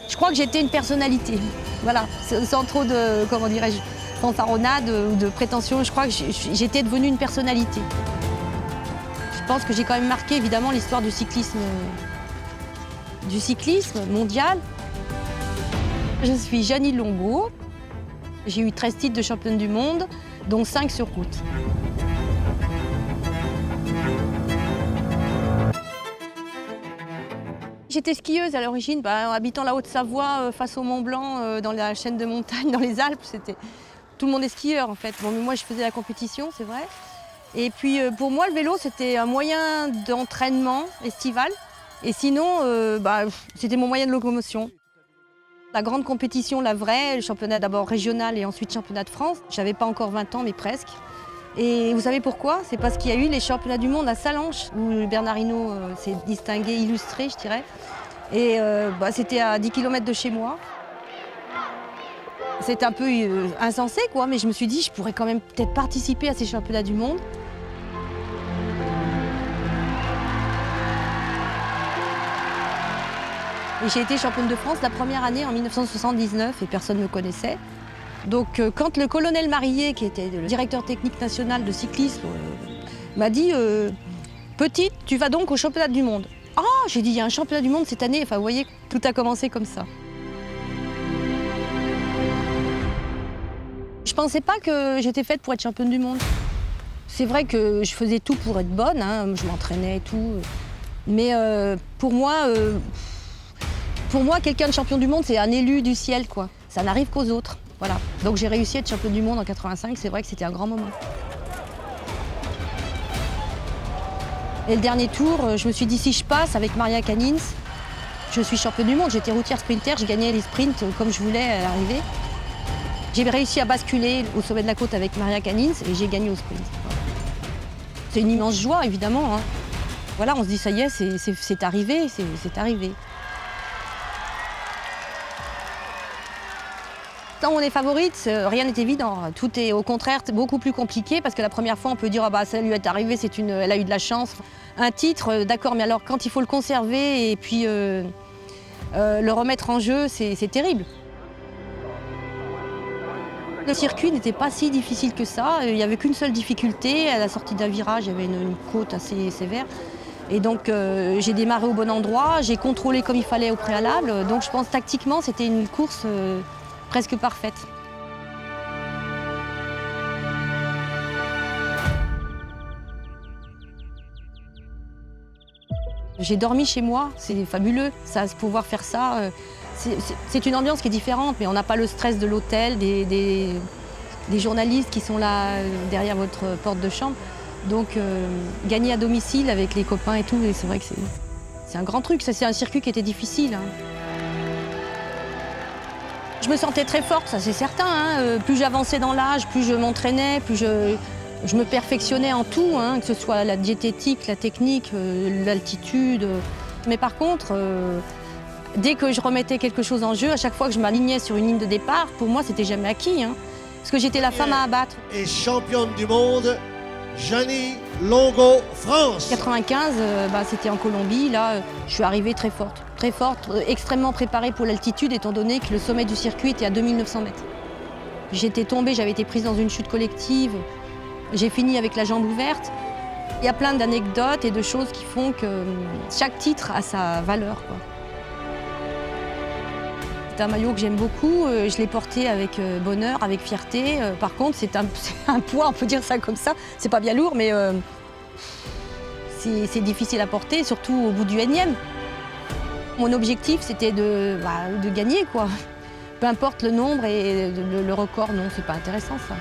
Je crois que j'étais une personnalité, voilà, sans trop de, comment dirais-je, fanfaronnade ou de prétention. Je crois que j'étais devenue une personnalité. Je pense que j'ai quand même marqué évidemment l'histoire du cyclisme mondial. Je suis Jeannie Longo. J'ai eu 13 titres de championne du monde, dont 5 sur route. J'étais skieuse à l'origine, habitant la Haute-Savoie, face au Mont Blanc, dans la chaîne de montagne, dans les Alpes. Tout le monde est skieur en fait. Bon, mais moi je faisais la compétition, c'est vrai. Et puis pour moi le vélo c'était un moyen d'entraînement estival. Et sinon c'était mon moyen de locomotion. La grande compétition, la vraie, le championnat d'abord régional et ensuite championnat de France. J'avais pas encore 20 ans mais presque. Et vous savez pourquoi? C'est parce qu'il y a eu les championnats du monde à Sallanches, où Bernard Hinault s'est distingué, illustré, je dirais. Et c'était à 10 km de chez moi. C'était un peu insensé, quoi, mais je me suis dit, je pourrais quand même peut-être participer à ces championnats du monde. Et j'ai été championne de France la première année en 1979 et personne ne me connaissait. Donc quand le colonel Marillet, qui était le directeur technique national de cyclisme, m'a dit « Petite, tu vas donc au championnat du monde ». Ah, j'ai dit « Il y a un championnat du monde cette année ». Enfin, vous voyez, tout a commencé comme ça. Je ne pensais pas que j'étais faite pour être championne du monde. C'est vrai que je faisais tout pour être bonne, hein, je m'entraînais et tout. Mais pour moi, quelqu'un de champion du monde, c'est un élu du ciel, quoi. Ça n'arrive qu'aux autres. Voilà. Donc j'ai réussi à être championne du monde en 85, c'est vrai que c'était un grand moment. Et le dernier tour, je me suis dit si je passe avec Maria Canins, je suis championne du monde. J'étais routière sprinter, je gagnais les sprints comme je voulais à l'arrivée. J'ai réussi à basculer au sommet de la côte avec Maria Canins et j'ai gagné au sprint. C'est une immense joie, évidemment, hein. Voilà, on se dit ça y est, c'est arrivé, c'est arrivé. Quand on est favorite, rien n'est évident. Tout est au contraire beaucoup plus compliqué parce que la première fois, on peut dire ah ça lui est arrivé, elle a eu de la chance. Un titre, d'accord, mais alors quand il faut le conserver et puis le remettre en jeu, c'est terrible. Le circuit n'était pas si difficile que ça. Il n'y avait qu'une seule difficulté. À la sortie d'un virage, il y avait une côte assez sévère. Et donc j'ai démarré au bon endroit, j'ai contrôlé comme il fallait au préalable. Donc je pense tactiquement, c'était une course presque parfaite. J'ai dormi chez moi, c'est fabuleux, ça, pouvoir faire ça. C'est une ambiance qui est différente, mais on n'a pas le stress de l'hôtel, des journalistes qui sont là derrière votre porte de chambre. Donc gagner à domicile avec les copains et tout, c'est vrai que c'est un grand truc. C'est un circuit qui était difficile, hein. Je me sentais très forte, ça c'est certain, hein. Plus j'avançais dans l'âge, plus je m'entraînais, plus je me perfectionnais en tout, hein, que ce soit la diététique, la technique, l'altitude. Mais par contre, dès que je remettais quelque chose en jeu, à chaque fois que je m'alignais sur une ligne de départ, pour moi c'était jamais acquis, hein, parce que j'étais la femme à abattre. Et championne du monde, Jeannie Longo, France. 95, c'était en Colombie. Là, je suis arrivée très forte, extrêmement préparée pour l'altitude, étant donné que le sommet du circuit était à 2900 mètres. J'étais tombée, j'avais été prise dans une chute collective. J'ai fini avec la jambe ouverte. Il y a plein d'anecdotes et de choses qui font que chaque titre a sa valeur, quoi. C'est un maillot que j'aime beaucoup, je l'ai porté avec bonheur, avec fierté. Par contre, c'est un poids, on peut dire ça comme ça. C'est pas bien lourd, mais c'est difficile à porter, surtout au bout du énième. Mon objectif, c'était de gagner, quoi. Peu importe le nombre et le record, non, c'est pas intéressant, ça.